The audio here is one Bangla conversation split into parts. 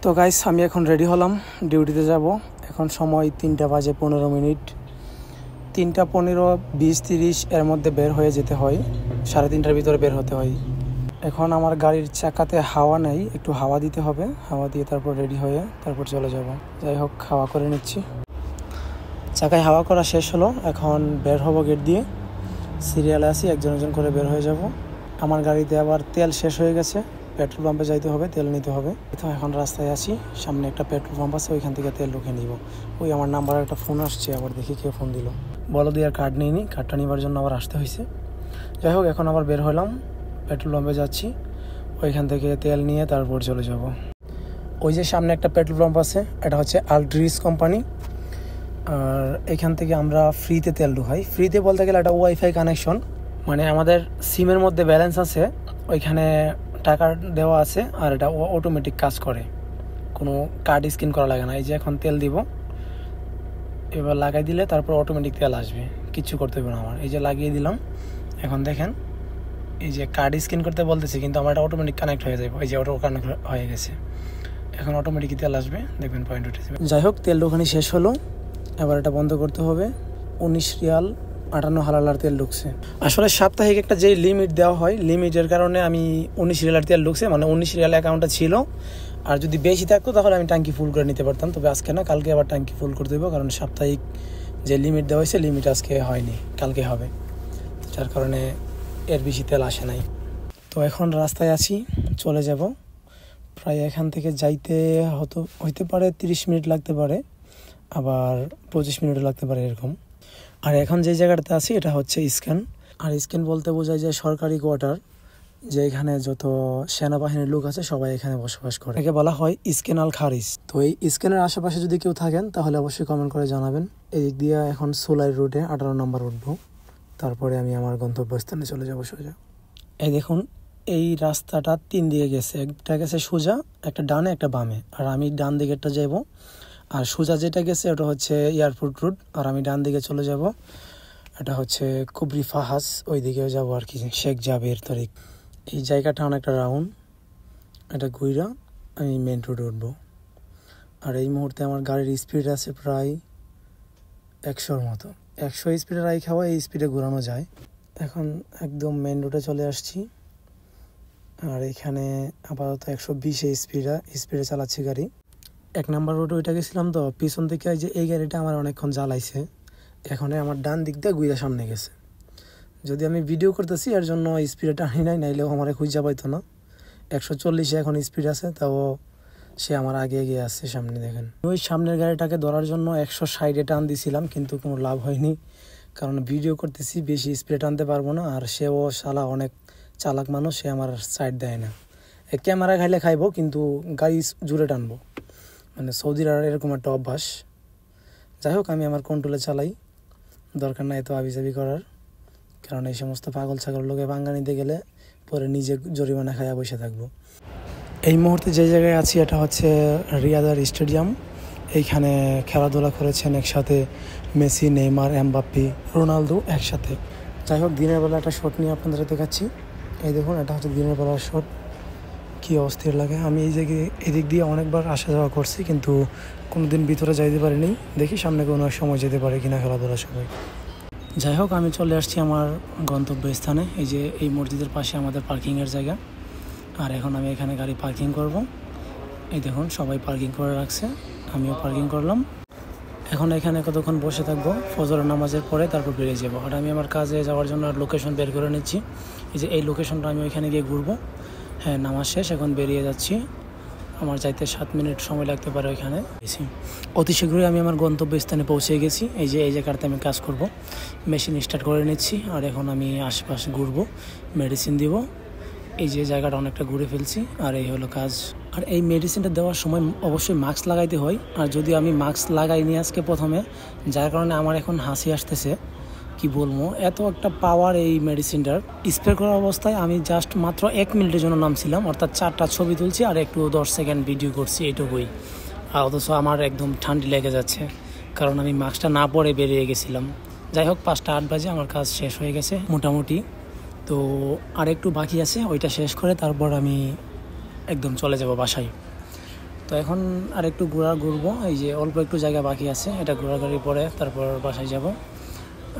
তো গাইস আমি এখন রেডি হলাম, ডিউটিতে যাব। এখন সময় 3টা বাজে 15 মিনিট। 3টা 15, 20, 30 এর মধ্যে বের হয়ে যেতে হয়, 3:30টার ভিতরে বের হতে হয়। এখন আমার গাড়ির চাকাতে হাওয়া নেই, একটু হাওয়া দিতে হবে। হাওয়া দিয়ে তারপর রেডি হয়ে তারপর চলে যাব। যাই হোক, হাওয়া করে নিচ্ছি। চাকায় হাওয়া করা শেষ হলো, এখন বের হব গেট দিয়ে। সিরিয়ালে আছি, একজন একজন করে বের হয়ে যাব। আমার গাড়িতে আবার তেল শেষ হয়ে গেছে, পেট্রোল পাম্পে যাইতে হবে, তেল নিতে হবে। তো এখন রাস্তায় আছি, সামনে একটা পেট্রোল পাম্প আছে, ওইখান থেকে তেল ঢুকে নিব। ওই আমার নাম্বারে একটা ফোন আসছে, আবার দেখি কে ফোন দিল। বলো দিয়ে আর কার্ড নিইনি, কার্ডটা নেবার জন্য আবার আসতে হয়েছে। যাই হোক, এখন আবার বের হলাম, পেট্রোল পাম্পে যাচ্ছি। ওইখান থেকে তেল নিয়ে তারপর চলে যাব। ওই যে সামনে একটা পেট্রোল পাম্প আছে, এটা হচ্ছে আলট্রিস কোম্পানি। আর এখান থেকে আমরা ফ্রিতে তেল ঢুকাই। ফ্রিতে বলতে গেলে একটা ওয়াইফাই কানেকশন, মানে আমাদের সিমের মধ্যে ব্যালেন্স আছে, ওইখানে টাকা দেওয়া আছে, আর এটা অটোমেটিক কাজ করে, কোনো কার্ড স্ক্যান করা লাগে না। এই যে এখন তেল দিব, এবার লাগাই দিলে তারপর অটোমেটিক তেল আসবে, কিচ্ছু করতে হবে না আমার। এই যে লাগিয়ে দিলাম, এখন দেখেন এই যে কার্ড স্ক্যান করতে বলতেছে, কিন্তু আমার এটা অটোমেটিক কানেক্ট হয়ে যাবে। এই যে অটো কানেক্ট হয়ে গেছে, এখন অটোমেটিক তেল আসবে, দেখবেন পয়েন্ট উঠে যাবে। যাই হোক, তেল ওখানে শেষ হলো, এবার এটা বন্ধ করতে হবে। 19 রিয়াল 58 হালালার তেল ঢুকছে। আসলে সাপ্তাহিক একটা যে লিমিট দেওয়া হয়, লিমিটের কারণে আমি 19 রিয়ালের তেল ঢুকছে, মানে 19 রিয়াল অ্যাকাউন্টটা ছিল। আর যদি বেশি থাকতো তাহলে আমি ট্যাঙ্কি ফুল করে নিতে পারতাম, তবে আজকে না, কালকে আবার ট্যাঙ্কি ফুল করে দেবো, কারণ সাপ্তাহিক যে লিমিট দেওয়া হয়েছে, লিমিট আজকে হয়নি, কালকে হবে, যার কারণে এর বেশি তেল আসে নাই। তো এখন রাস্তায় আছি, চলে যাব। প্রায় এখান থেকে যাইতে হইতে পারে 30 মিনিট লাগতে পারে, আবার 25 মিনিটও লাগতে পারে এরকম। আর এখন যে জায়গাটাতে আছি এটা হচ্ছে স্ক্যান। আর স্ক্যান বলতে বোঝায় যে সরকারি কোয়ার্টার, যে এখানে যত সেনাবাহিনীর লোক আছে সবাই এখানে বসবাস করে, একে বলা হয় স্ক্যান আল খারিজ। তো এই স্ক্যানের আশেপাশে যদি কেউ থাকেন তাহলে অবশ্যই কমেন্ট করে জানাবেন। এদিক দিয়ে এখন সোলাই রোডে 18 নম্বর উঠবো, তারপরে আমি আমার গন্তব্যস্থানে চলে যাবো সোজা। এই দেখুন, এই রাস্তাটা 3 দিকে গেছে, একটা গেছে সোজা, একটা ডানে, একটা বামে। আর আমি ডান দিকেরটা যাব, আর সোজা যেটা গেছে ওটা হচ্ছে এয়ারপোর্ট রোড, আর আমি ডান দিকে চলে যাব, এটা হচ্ছে কুবরি ফাহাস, ওই দিকেও যাবো আর কি, শেখ জাবের তারিখ। এই জায়গাটা অনেকটা রাউন্ড, এটা ঘুইরা আমি মেন রোডে উঠবো। আর এই মুহূর্তে আমার গাড়ির স্পিড আছে প্রায় 100-র মতো। 100 স্পিডে রাইড খাওয়া, এই স্পিডে ঘোরানো যায়। এখন একদম মেন রোডে চলে আসছি, আর এখানে আপাতত 120 স্পিডে চালাচ্ছি গাড়ি। 1 নম্বর রোডে ওইটা গেছিলাম, তো পিছন থেকে যে এই গাড়িটা আমার অনেকক্ষণ জ্বালাইছে। এখন আমার ডান দিক দিয়ে গুইরা সামনে গেছে। যদি আমি ভিডিও করতেছি এর জন্য স্পিডে টানি নাই, নাইলেও আমার খুঁজা পাইতো না। 140 এখন স্পিড আছে, তাও সে আমার আগে এগিয়ে আসছে সামনে। দেখেন, ওই সামনের গাড়িটাকে ধরার জন্য 160-এ টান দিছিলাম, কিন্তু কোনো লাভ হয়নি, কারণ ভিডিও করতেছি, বেশি স্পিডে টানতে পারবো না। আর সেও শালা অনেক চালাক মানুষ, সে আমার সাইড দেয় না। ক্যামেরা খাইলে খাইবো, কিন্তু গাড়ি জুড়ে টানবো, মানে সৌদির আর এরকম একটা অভ্যাস। যাই হোক, আমি আমার কন্ট্রোলে চালাই, দরকার নাই এত আবিজাবি করার, কারণ এই সমস্ত পাগল ছাগল লোকে পাঙ্গা নিতে গেলে পরে নিজে জরিমানা খাইয়া বসে থাকবো। এই মুহূর্তে যে জায়গায় আছি এটা হচ্ছে রিয়াদার স্টেডিয়াম। এইখানে খেলাধুলা করেছেন একসাথে মেসি, নেইমার, এমবাপ্পে, রোনালদো একসাথে। যাই হোক, দিনের বেলা একটা শট নিয়ে আপনাদের দেখাচ্ছি। এই দেখুন, এটা হচ্ছে দিনের বেলার শট, কী অস্থির লাগে। আমি এই জায়গায় এদিক দিয়ে অনেকবার আসা যাওয়া করছি, কিন্তু কোনোদিন ভিতরে যাইতে পারিনি। দেখি সামনে কোনো সময় যেতে পারে কিনা খেলাধুলার সময়। যাই হোক, আমি চলে আসছি আমার গন্তব্যস্থানে। এই যে এই মসজিদের পাশে আমাদের পার্কিংয়ের জায়গা, আর এখন আমি এখানে গাড়ি পার্কিং করব। এই দেখুন, সবাই পার্কিং করে রাখছে, আমিও পার্কিং করলাম। এখন এখানে কতক্ষণ বসে থাকবো, ফজরের নামাজের পরে তারপর বেরিয়ে যাবো। আর আমি আমার কাজে যাওয়ার জন্য লোকেশন বের করে নিচ্ছি। এই যে এই লোকেশনটা, আমি ওইখানে গিয়ে ঘুরবো। হ্যাঁ, নামাজ শেষ, এখন বেরিয়ে যাচ্ছি। আমার যাইতে 7 মিনিট সময় লাগতে পারে ওইখানে। অতি শীঘ্রই আমি আমার গন্তব্যস্থানে পৌঁছে গেছি। এই যে এই জায়গাটাতে আমি কাজ করব, মেশিন স্টার্ট করে নিচ্ছি। আর এখন আমি আশেপাশে ঘুরবো, মেডিসিন দিব। এই যে জায়গাটা অনেকটা ঘুরে ফেলছি, আর এই হলো কাজ। আর এই মেডিসিনটা দেওয়ার সময় অবশ্যই মাস্ক লাগাইতে হয়। আর যদি আমি মাস্ক লাগাইনি আজকে প্রথমে, যার কারণে আমার এখন হাসি আসতেছে, কি বলবো, এত একটা পাওয়ার এই মেডিসিনটার। স্প্রে করার অবস্থায় আমি জাস্ট মাত্র 1 মিনিটের জন্য নামছিলাম, অর্থাৎ 4টা ছবি তুলছি আর একটু 10 সেকেন্ড ভিডিও করছি, এইটুকুই। আর অথচ আমার একদম ঠান্ডি লেগে যাচ্ছে, কারণ আমি মাস্কটা না পরে বেরিয়ে গেছিলাম। যাই হোক, 5টা 8 বাজে আমার কাজ শেষ হয়ে গেছে মোটামুটি। তো আর একটু বাকি আছে, ওইটা শেষ করে তারপর আমি একদম চলে যাব বাসায়। তো এখন আর একটু ঘুরবো, এই যে অল্প একটু জায়গা বাকি আছে, এটা ঘোরাঘুরি পরে তারপর বাসায় যাব।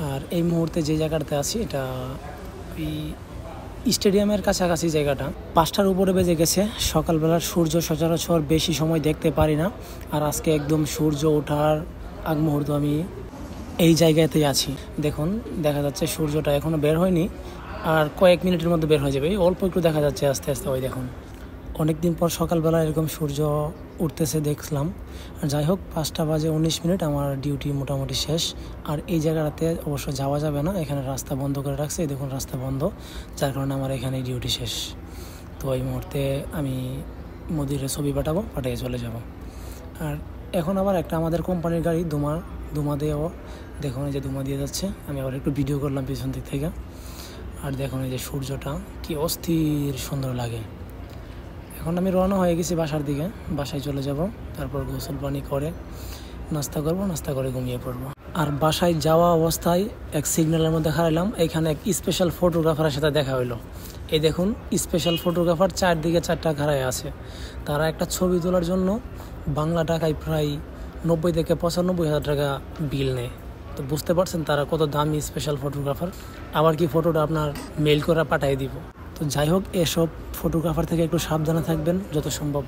আর এই মুহূর্তে যে জায়গাটাতে আছি এটা ওই স্টেডিয়ামের কাছাকাছি জায়গাটা। 5টার উপরে বেজে গেছে। সকালবেলার সূর্য সচরাচর বেশি সময় দেখতে পারি না, আর আজকে একদম সূর্য ওঠার আগ মুহূর্ত আমি এই জায়গাতেই আছি। দেখুন দেখা যাচ্ছে সূর্যটা এখনও বের হয়নি, আর কয়েক মিনিটের মধ্যে বের হয়ে যাবে। অল্প একটু দেখা যাচ্ছে আস্তে আস্তে। ওই দেখুন অনেক দিন পর সকালবেলা এরকম সূর্য উঠতেছে দেখলাম। আর যাই হোক 5:19 আমার ডিউটি মোটামুটি শেষ। আর এই জায়গাটাতে অবশ্য যাওয়া যাবে না, এখানে রাস্তা বন্ধ করে রাখছে। এই দেখুন রাস্তা বন্ধ, যার কারণে আমার এখানে ডিউটি শেষ। তো এই মুহূর্তে আমি মোদিরে ছবি পাঠিয়ে চলে যাব। আর এখন আবার একটা আমাদের কোম্পানির গাড়ি ধুমা দিয়েও দেখুন, এই যে ধুমা দিয়ে যাচ্ছে। আমি আবার একটু ভিডিও করলাম পিছন দিক থেকে। আর দেখুন এই যে সূর্যটা কি অস্থির সুন্দর লাগে। এখন আমি রওনা হয়ে গেছি বাসার দিকে, বাসায় চলে যাব। তারপর গোসল পানি করে নাস্তা করব, নাস্তা করে ঘুমিয়ে পড়বো। আর বাসায় যাওয়া অবস্থায় এক সিগন্যালের মধ্যে হারাইলাম, এখানে এক স্পেশাল ফটোগ্রাফারের সাথে দেখা হইলো। এই দেখুন স্পেশাল ফটোগ্রাফার 4 দিকে 4টা খাড়ায় আছে। তারা একটা ছবি তোলার জন্য বাংলা টাকায় প্রায় 90 থেকে 95 হাজার টাকা বিল নেয়। তো বুঝতে পারছেন তারা কত দামি স্পেশাল ফটোগ্রাফার। আবার কি ফটোটা আপনার মেইল করে পাঠিয়ে দিব। তো যাই হোক, এসব ফটোগ্রাফার থেকে একটু সাবধানে থাকবেন যত সম্ভব।